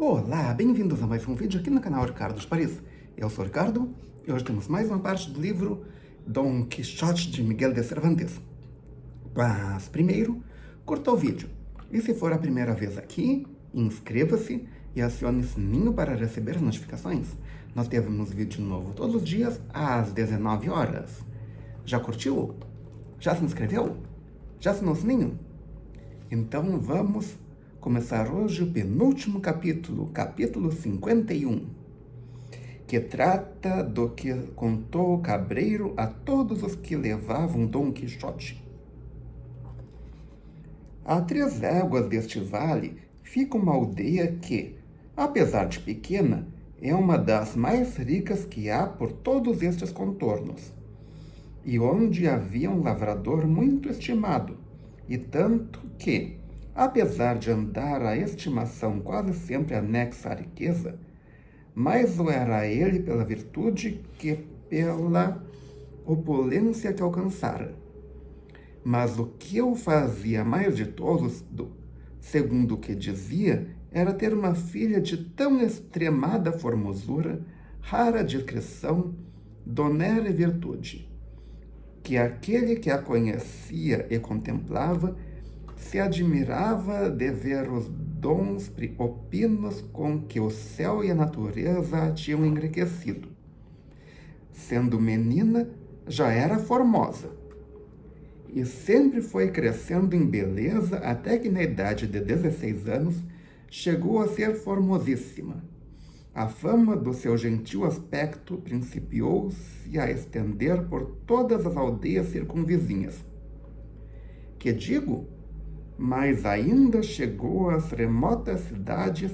Olá, bem-vindos a mais um vídeo aqui no canal Ricardo de Paris. Eu sou o Ricardo e hoje temos mais uma parte do livro Dom Quixote de Miguel de Cervantes. Mas primeiro, curta o vídeo. E se for a primeira vez aqui, inscreva-se e acione o sininho para receber notificações. Nós temos vídeo novo todos os dias às 19 horas. Já curtiu? Já se inscreveu? Já assinou o sininho? Então vamos começar hoje o penúltimo capítulo, capítulo 51, que trata do que contou o cabreiro a todos os que levavam Dom Quixote. A 3 léguas deste vale fica uma aldeia que, apesar de pequena, é uma das mais ricas que há por todos estes contornos, e onde havia um lavrador muito estimado, e tanto que, apesar de andar a estimação quase sempre anexa à riqueza, mais o era ele pela virtude que pela opulência que alcançara. Mas o que o fazia mais de todos, segundo o que dizia, era ter uma filha de tão extremada formosura, rara discrição, donera e virtude, que aquele que a conhecia e contemplava se admirava de ver os dons opinos com que o céu e a natureza a tinham enriquecido. Sendo menina, já era formosa, e sempre foi crescendo em beleza até que na idade de 16 anos chegou a ser formosíssima. A fama do seu gentil aspecto principiou-se a estender por todas as aldeias circunvizinhas. Que digo? Mas ainda chegou às remotas cidades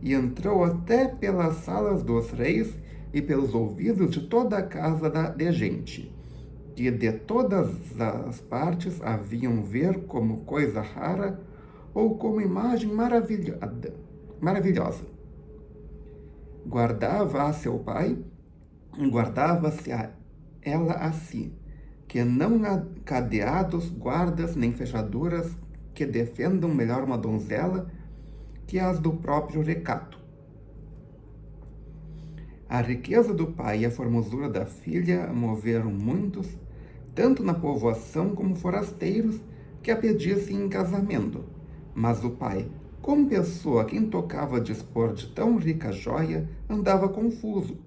e entrou até pelas salas dos reis e pelos ouvidos de toda a casa de gente, que de todas as partes haviam ver como coisa rara ou como imagem maravilhosa. Guardava a seu pai, guardava-se a ela a si, que não há cadeados, guardas, nem fechaduras que defendam melhor uma donzela que as do próprio recato. A riqueza do pai e a formosura da filha moveram muitos, tanto na povoação como forasteiros, que a pedissem em casamento. Mas o pai, como pessoa a quem tocava dispor de tão rica joia, andava confuso,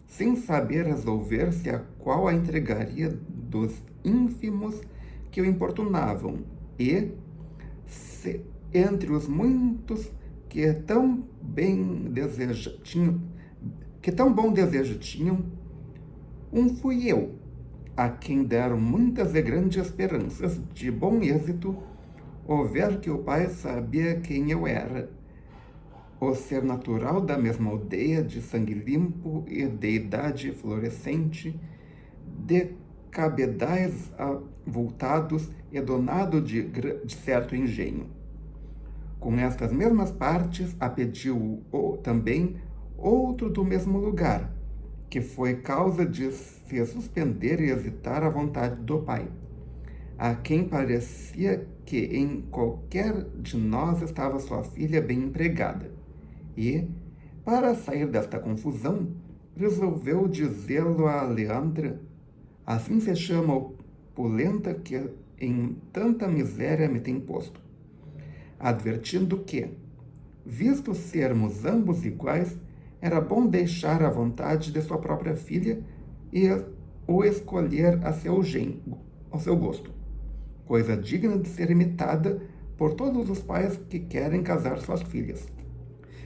sem saber resolver-se a qual a entregaria dos ínfimos que o importunavam, e, entre os muitos que tão bom desejo tinham, fui eu, a quem deram muitas e grandes esperanças de bom êxito, ao ver que o pai sabia quem eu era, o ser natural da mesma aldeia, de sangue limpo e de idade florescente, de cabedais avultados e donado de certo engenho. Com estas mesmas partes, a pediu também outro do mesmo lugar, que foi causa de se suspender e hesitar a vontade do pai, a quem parecia que em qualquer de nós estava sua filha bem empregada, e, para sair desta confusão, resolveu dizê-lo a Leandra, assim se chama opulenta que em tanta miséria me tem posto, advertindo que, visto sermos ambos iguais, era bom deixar a vontade de sua própria filha e o escolher ao seu gosto, coisa digna de ser imitada por todos os pais que querem casar suas filhas.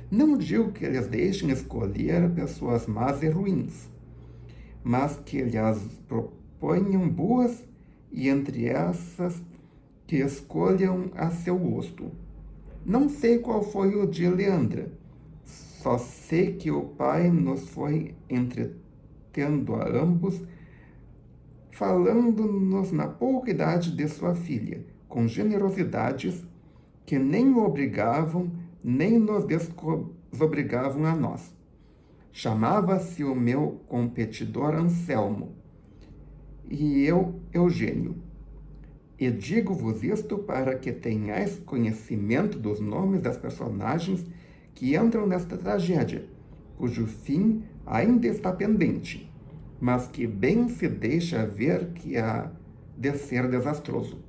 Não digo que eles deixem escolher pessoas más e ruins, mas que lhes proponham boas e entre essas que escolham a seu gosto. Não sei qual foi o de Leandra, só sei que o pai nos foi entretendo a ambos, falando-nos na pouca idade de sua filha, com generosidades que nem o obrigavam, nem nos desobrigavam a nós. Chamava-se o meu competidor Anselmo, e eu Eugênio. E digo-vos isto para que tenhais conhecimento dos nomes das personagens que entram nesta tragédia, cujo fim ainda está pendente, mas que bem se deixa ver que há de ser desastroso.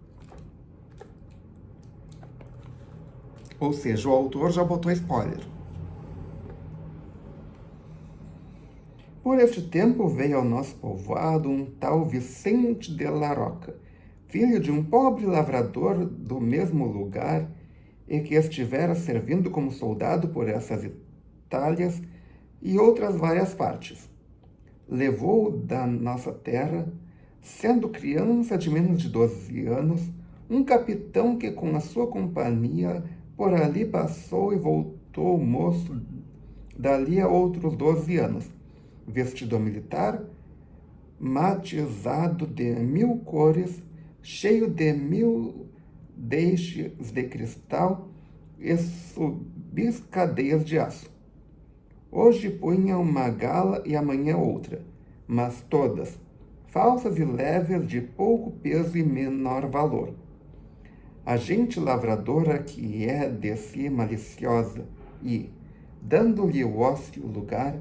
Ou seja, o autor já botou spoiler. Por este tempo veio ao nosso povoado um tal Vicente de la Roca, filho de um pobre lavrador do mesmo lugar e que estivera servindo como soldado por essas Itálias e outras várias partes. Levou da nossa terra, sendo criança de menos de 12 anos, um capitão que com a sua companhia por ali passou e voltou moço dali a outros 12 anos, vestido militar, matizado de 1000 cores, cheio de 1000 deixes de cristal e subis cadeias de aço. Hoje punha uma gala e amanhã outra, mas todas falsas e leves, de pouco peso e menor valor. A gente lavradora que é de si maliciosa e, dando-lhe o ócio lugar,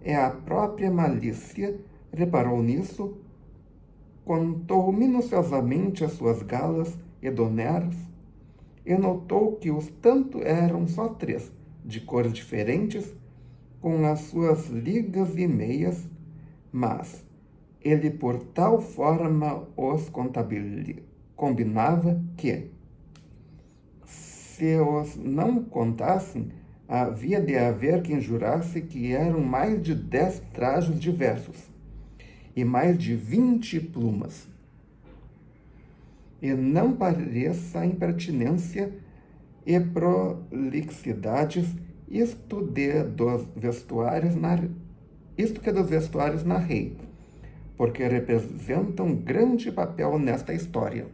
é a própria malícia, reparou nisso, contou minuciosamente as suas galas e donéros, e notou que os tanto eram só 3, de cores diferentes, com as suas ligas e meias, mas ele por tal forma os combinava que, se os não contassem, havia de haver quem jurasse que eram mais de 10 trajos diversos e mais de 20 plumas. E não pareça impertinência e prolixidades isto que dos vestuários narrei, porque representam grande papel nesta história.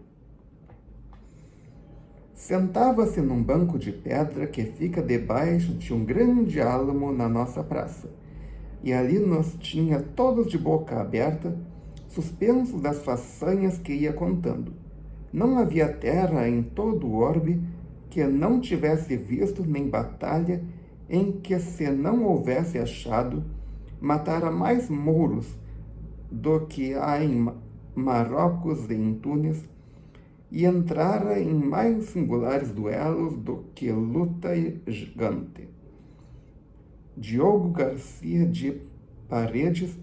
Sentava-se num banco de pedra que fica debaixo de um grande álamo na nossa praça, e ali nos tinha todos de boca aberta, suspensos das façanhas que ia contando. Não havia terra em todo o orbe que não tivesse visto nem batalha em que, se não houvesse achado, matara mais mouros do que há em Marrocos e em Túnez, e entrara em mais singulares duelos do que luta gigante. Diogo Garcia de Paredes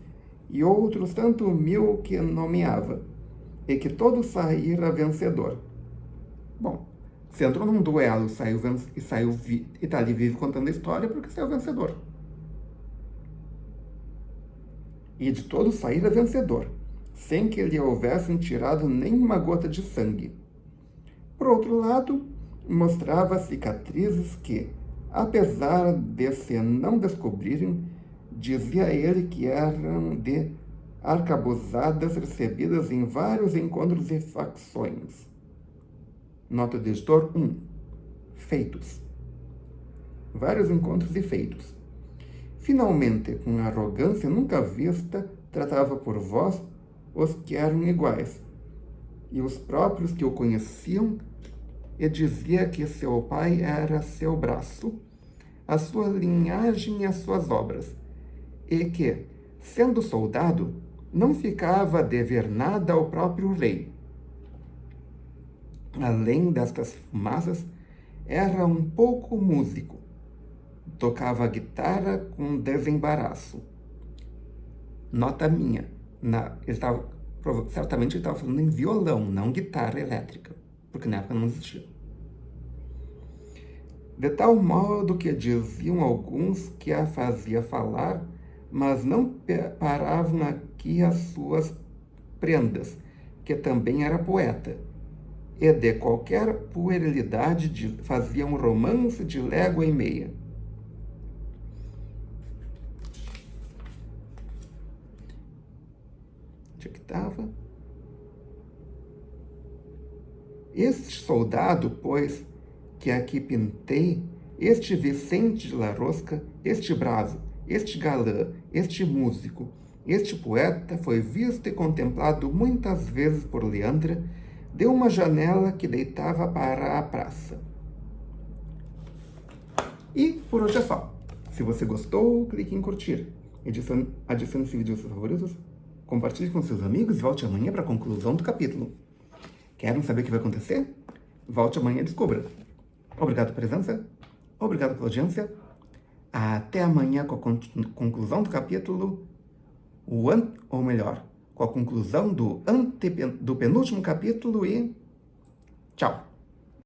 e outros tanto 1000 que nomeava, e que todo saíra vencedor. Bom, se entrou num duelo e tá ali vivo contando a história porque saiu vencedor. E de todo saíra vencedor, sem que lhe houvessem tirado nenhuma gota de sangue. Por outro lado, mostrava cicatrizes que, apesar de se não descobrirem, dizia ele que eram de arcabuzadas recebidas em vários encontros e facções. Nota do editor 1. Feitos. Vários encontros e feitos. Finalmente, com arrogância nunca vista, tratava por vós os que eram iguais, e os próprios que o conheciam, e dizia que seu pai era seu braço, a sua linhagem e as suas obras, e que, sendo soldado, não ficava a dever nada ao próprio rei. Além destas fumaças, era um pouco músico. Tocava a guitarra com desembaraço. Nota minha. Certamente ele estava falando em violão, não guitarra elétrica, porque na época não existia. De tal modo que diziam alguns que a fazia falar, mas não paravam aqui as suas prendas, que também era poeta, e de qualquer puerilidade fazia um romance de légua e meia. Onde é que estava? Este soldado, pois, que aqui pintei, este Vicente de la Rosca, este bravo, este galã, este músico, este poeta foi visto e contemplado muitas vezes por Leandra de uma janela que deitava para a praça. E por hoje é só. Se você gostou, clique em curtir. Adicione esse vídeo aos seus favoritos. Compartilhe com seus amigos e volte amanhã para a conclusão do capítulo. Querem saber o que vai acontecer? Volte amanhã e descubra. Obrigado pela presença. Obrigado pela audiência. Até amanhã com a conclusão do capítulo. Ou melhor, com a conclusão do penúltimo capítulo e tchau!